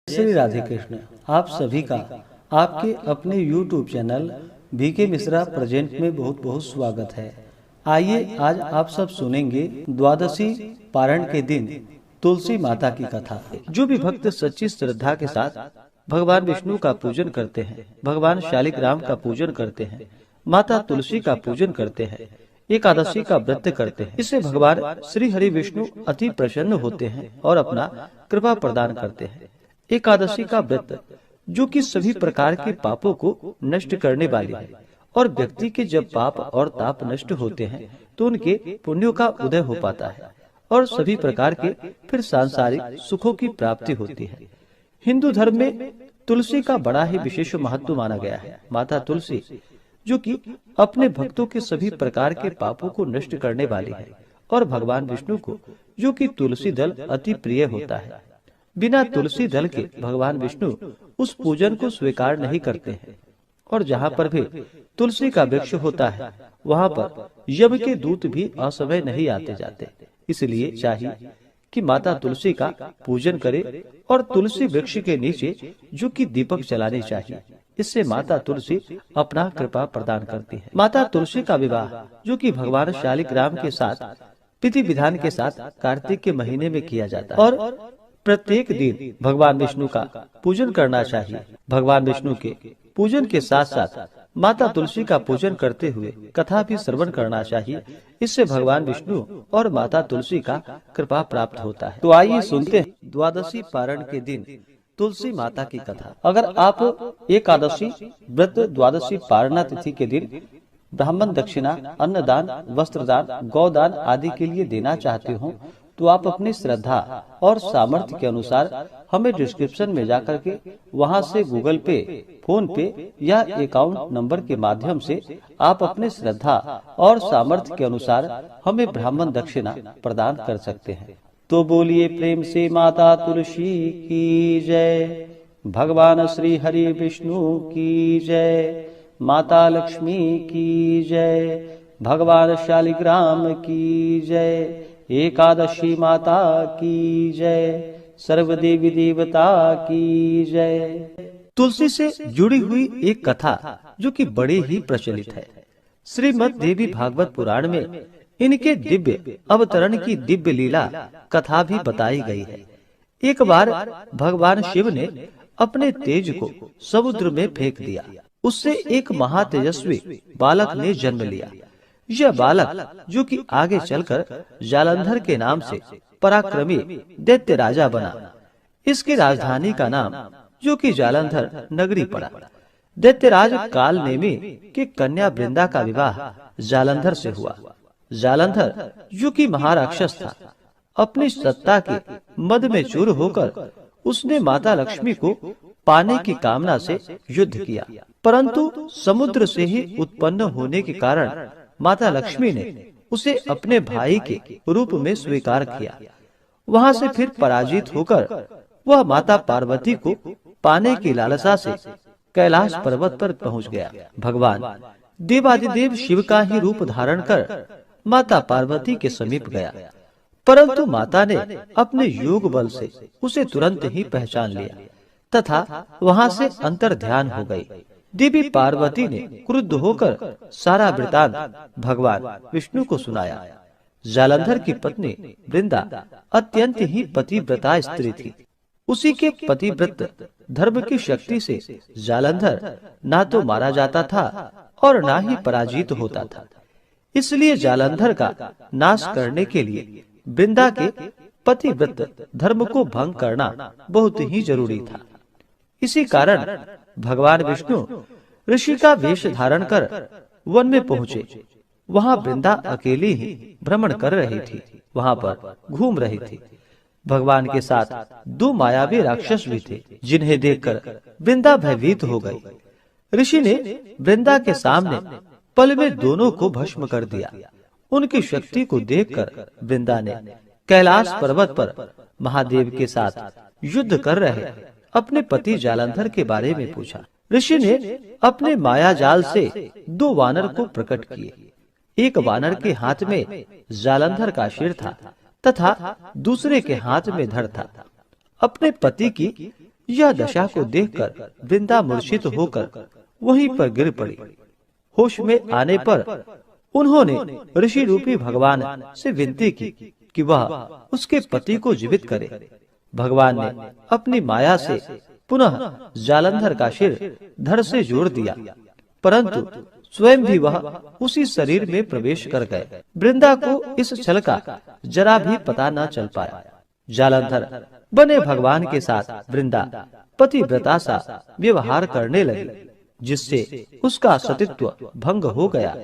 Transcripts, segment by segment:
श्री राधे कृष्ण। आप सभी का आपके अपने YouTube channel BK Mishra present में बहुत बहुत स्वागत है। आइए आज आप सब सुनेंगे द्वादशी पारण के दिन तुलसी माता की कथा। जो भी भक्त सच्ची श्रद्धा के साथ भगवान विष्णु का पूजन करते हैं, भगवान शालिग्राम का पूजन करते हैं, माता तुलसी का पूजन करते हैं, एकादशी का व्रत करते हैं, इससे भगवान श्री हरि विष्णु अति प्रसन्न होते हैं और अपना कृपा प्रदान करते हैं। एकादशी का व्रत जो कि सभी प्रकार के पापों को नष्ट करने वाली है और व्यक्ति के जब पाप और ताप नष्ट होते हैं तो उनके पुण्यों का उदय हो पाता है और सभी प्रकार के फिर सांसारिक सुखों की प्राप्ति होती है। हिंदू धर्म में तुलसी का बड़ा ही विशेष महत्व माना गया है। माता तुलसी जो कि अपने भक्तों के सभी प्रकार के पापों को नष्ट करने वाली है और भगवान विष्णु को जो कि तुलसी दल अति प्रिय होता है। बिना तुलसी दल के भगवान विष्णु उस पूजन को स्वीकार नहीं करते हैं और जहाँ पर भी तुलसी का वृक्ष होता है वहाँ पर यम के दूत भी असमय नहीं आते जाते। इसलिए चाहिए कि माता तुलसी का पूजन करे और तुलसी वृक्ष के नीचे जो कि दीपक जलाने चाहिए। इससे माता तुलसी अपना कृपा प्रदान करती है। माता तुलसी का विवाह जो कि भगवान शालिग्राम के साथ विधि विधान के साथ कार्तिक के महीने में किया जाता है और प्रत्येक दिन भगवान विष्णु का पूजन करना चाहिए। भगवान विष्णु के पूजन के साथ साथ माता तुलसी का पूजन करते हुए कथा भी श्रवण करना चाहिए। इससे भगवान विष्णु और माता तुलसी का कृपा प्राप्त होता है। तो आइए सुनते हैं द्वादशी पारण के दिन तुलसी माता की कथा। अगर आप एकादशी व्रत द्वादशी पारणा तिथि के दिन ब्राह्मण दक्षिणा, अन्नदान, वस्त्रदान, गौदान आदि के लिए देना चाहते हो तो आप अपनी श्रद्धा और सामर्थ्य के अनुसार हमें डिस्क्रिप्शन में जाकर के वहां से गूगल पे, फोन पे या अकाउंट नंबर के माध्यम से आप अपनी श्रद्धा और सामर्थ्य के अनुसार हमें ब्राह्मण दक्षिणा प्रदान कर सकते हैं। तो बोलिए प्रेम से माता तुलसी की जय, भगवान श्री हरि विष्णु की जय, माता लक्ष्मी की जय, भगवान शालिग्राम की जय, एकादशी माता की जय, सर्वदेवी देवता की जय। तुलसी से जुड़ी हुई एक कथा जो कि बड़ी ही प्रचलित है। श्रीमद् देवी भागवत पुराण में इनके दिव्य अवतरण की दिव्य लीला कथा भी बताई गई है। एक बार भगवान शिव ने अपने तेज को समुद्र में फेंक दिया। उससे एक महातेजस्वी बालक ने जन्म लिया। यह बालक जो कि आगे चलकर जालंधर के नाम से पराक्रमी दैत्य राजा बना। इसकी राजधानी का नाम जो कि जालंधर नगरी पड़ा। दैत्यराज काल नेमी के कन्या वृंदा का विवाह जालंधर से हुआ। जालंधर जो कि महाराक्षस था, अपनी सत्ता के मद में चूर होकर उसने माता लक्ष्मी को पाने की कामना से युद्ध किया, परंतु समुद्र से ही उत्पन्न होने के कारण माता लक्ष्मी ने उसे अपने भाई के रूप में स्वीकार किया। वहां से फिर पराजित होकर वह माता पार्वती को पाने की लालसा से कैलाश पर्वत पर पहुंच गया। भगवान देवादिदेव शिव का ही रूप धारण कर माता पार्वती के समीप गया, परंतु माता ने अपने योग बल से उसे तुरंत ही पहचान लिया तथा वहां से अंतर ध्यान हो गई। देवी पार्वती ने क्रुद्ध होकर सारा वृतांत भगवान विष्णु को सुनाया। जालंधर की पत्नी वृंदा अत्यंत ही पतिव्रता स्त्री थी। उसी के पतिव्रत धर्म की शक्ति से जालंधर ना तो मारा जाता था और ना ही पराजित होता था। इसलिए जालंधर का नाश करने के लिए वृंदा के पतिव्रत धर्म को भंग करना बहुत ही जरूरी था। इसी कारण भगवान विष्णु ऋषि का वेश धारण कर वन में पहुँचे। वहाँ वृंदा अकेली ही भ्रमण कर रही थी, वहाँ पर घूम रही थी। भगवान के साथ दो मायावी राक्षस भी थे, जिन्हें देखकर वृंदा भयभीत हो गई। ऋषि ने वृंदा के सामने पल में दोनों को भस्म कर दिया। उनकी शक्ति को देखकर वृंदा ने कैलाश पर्वत पर महादेव के साथ युद्ध कर रहे अपने पति जालंधर के बारे में पूछा। ऋषि ने अपने माया जाल से दो वानर को प्रकट किए। एक वानर के हाथ में जालंधर का सिर था तथा दूसरे के हाथ में धड़ था। अपने पति की यह दशा को देखकर वृंदा मूर्छित होकर वहीं पर गिर पड़ी। होश में आने पर उन्होंने ऋषि रूपी भगवान से विनती की कि वह उसके पति को जीवित करे। भगवान ने अपनी माया से पुनः जालंधर का सिर धड़ से जोड़ दिया, परंतु स्वयं भी वह उसी शरीर में प्रवेश कर गए। वृंदा को इस छल का जरा भी पता न चल पाया। जालंधर बने भगवान के साथ वृंदा पतिव्रता सा व्यवहार करने लगी, जिससे उसका सतीत्व भंग हो गया।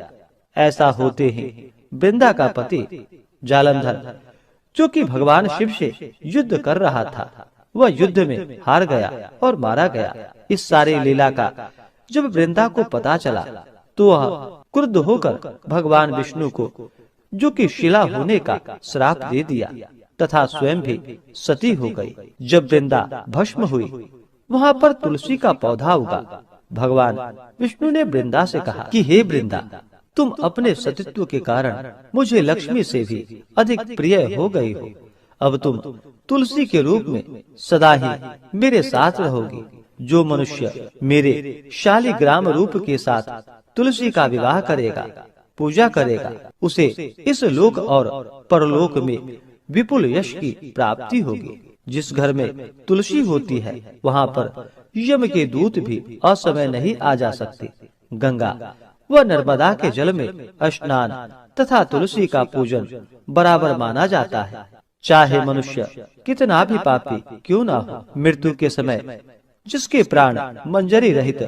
ऐसा होते ही वृंदा का पति जालंधर, जो कि भगवान शिव से युद्ध कर रहा था, वह युद्ध में हार गया और मारा गया। इस सारी लीला का जब वृंदा को पता चला तो वह क्रुद्ध होकर भगवान विष्णु को, जो कि शिला होने का श्राप दे दिया तथा स्वयं भी सती हो गई। जब वृंदा भस्म हुई, वहाँ पर तुलसी का पौधा उगा। भगवान विष्णु ने वृंदा से कहा कि हे वृंदा, तुम अपने सतीत्व के कारण मुझे लक्ष्मी से भी अधिक प्रिय हो गई हो। अब तुम तुलसी के रूप में सदा ही मेरे साथ रहोगी। जो मनुष्य मेरे शालिग्राम रूप के साथ तुलसी का विवाह करेगा, पूजा करेगा, उसे इस लोक और परलोक में विपुल यश की प्राप्ति होगी। जिस घर में तुलसी होती है, वहाँ पर यम के दूत भी असमय नहीं आ जा सकते। गंगा व नर्मदा के जल में स्नान तथा तुलसी का पूजन बराबर माना जाता है। चाहे मनुष्य कितना भी पापी क्यों ना हो, मृत्यु के समय जिसके प्राण मंजरी रहित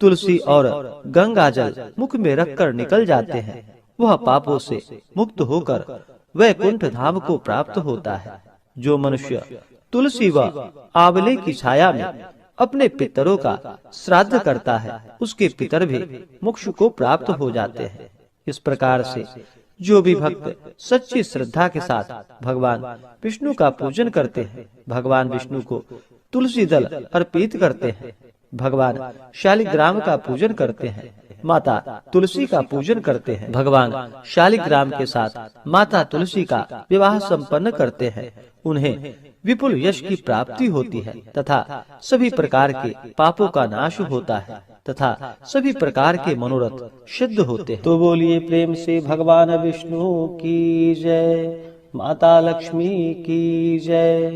तुलसी और गंगा जल मुख में रखकर निकल जाते हैं, वह पापों से मुक्त होकर वैकुंठ धाम को प्राप्त होता है। जो मनुष्य तुलसी व आंवले की छाया में अपने पितरों का श्राद्ध करता है, उसके पितर भी मोक्ष को प्राप्त हो जाते हैं। इस प्रकार से जो भी भक्त सच्ची श्रद्धा के साथ भगवान विष्णु का पूजन करते हैं, भगवान विष्णु को तुलसी दल अर्पित करते हैं, भगवान शालिग्राम का पूजन करते हैं, माता तुलसी का पूजन करते हैं, भगवान शालिग्राम के साथ माता तुलसी का विवाह संपन्न करते हैं, उन्हें विपुल यश की प्राप्ति होती है तथा सभी प्रकार के पापों का नाश होता है तथा सभी प्रकार के मनोरथ सिद्ध होते हैं। तो बोलिए प्रेम से भगवान विष्णु की जय, माता लक्ष्मी की जय,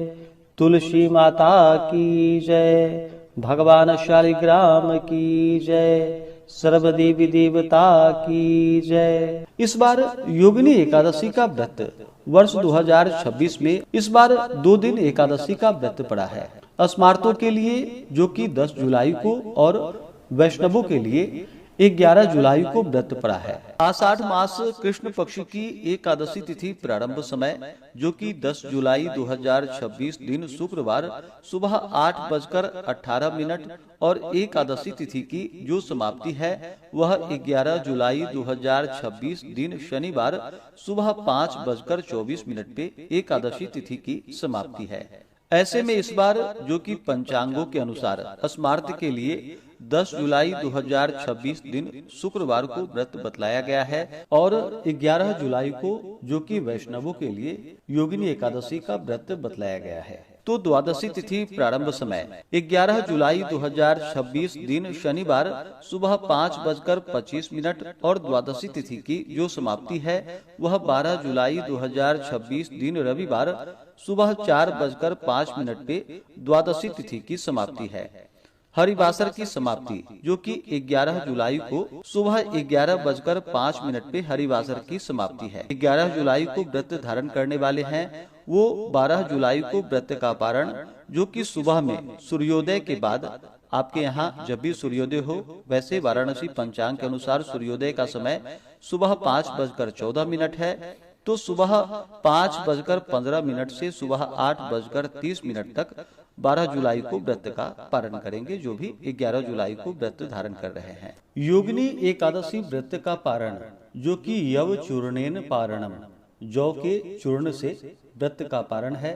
तुलसी माता की जय, भगवान शालिग्राम की जय, सर्वदेवी देवता की जय। इस बार योगिनी एकादशी का व्रत वर्ष 2026 में इस बार 2 दिन एकादशी का व्रत पड़ा है। स्मार्तों के लिए जो कि 10 जुलाई को और वैष्णवों के लिए 11 जुलाई को व्रत पड़ा है। आषाढ़ मास कृष्ण पक्ष की एकादशी तिथि प्रारंभ समय जो कि 10 जुलाई 2026 दिन शुक्रवार सुबह 8:18 और एकादशी तिथि की जो समाप्ति है वह 11 जुलाई 2026 दिन शनिवार सुबह 5:24 पे एकादशी तिथि की समाप्ति है। ऐसे में इस बार जो कि पंचांगों के अनुसार स्मार्त के लिए 10 जुलाई 2026 दिन शुक्रवार को व्रत बतलाया गया है और 11 जुलाई को जो कि वैष्णवों के लिए योगिनी एकादशी का व्रत बतलाया गया है। तो द्वादशी तिथि प्रारंभ समय 11 जुलाई 2026 दिन शनिवार सुबह 5:25 और द्वादशी तिथि की जो समाप्ति है वह 12 जुलाई 2026 दिन रविवार सुबह 4:05 पे द्वादशी तिथि की समाप्ति है। हरिवासर की समाप्ति जो कि 11 जुलाई को सुबह 11:05 पे हरिवासर की समाप्ति है। 11 जुलाई को व्रत धारण करने वाले हैं वो 12 जुलाई को व्रत का पारण जो कि सुबह में सूर्योदय के बाद, आपके यहाँ जब भी सूर्योदय हो वैसे वाराणसी पंचांग के अनुसार सूर्योदय का समय सुबह 5:14 है, तो सुबह 5:15 से सुबह 8:30 तक 12 जुलाई को व्रत का पारण करेंगे जो भी 11 जुलाई को व्रत धारण कर रहे हैं। योगिनी एकादशी व्रत का पारण जो कि यव चूर्णेन पारणम, जौ के चूर्ण से व्रत का पारण है।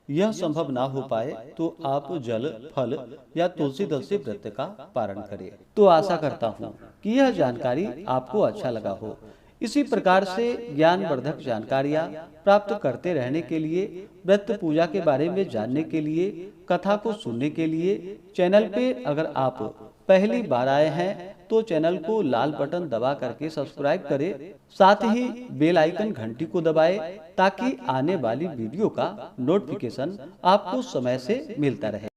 यह संभव ना हो पाए तो आप जल, फल या तुलसी दल से व्रत का पारण करें। तो आशा करता हूँ कि यह जानकारी आपको अच्छा लगा हो। इसी प्रकार से ज्ञानवर्धक जानकारियाँ प्राप्त करते रहने के लिए, व्रत पूजा के बारे में जानने के लिए कथा को सुनने के लिए चैनल पे अगर आप पहली बार आए हैं तो चैनल को लाल बटन दबा करके सब्सक्राइब करें, साथ ही बेल आइकन घंटी को दबाएं ताकि आने वाली वीडियो का नोटिफिकेशन आपको समय से मिलता रहे।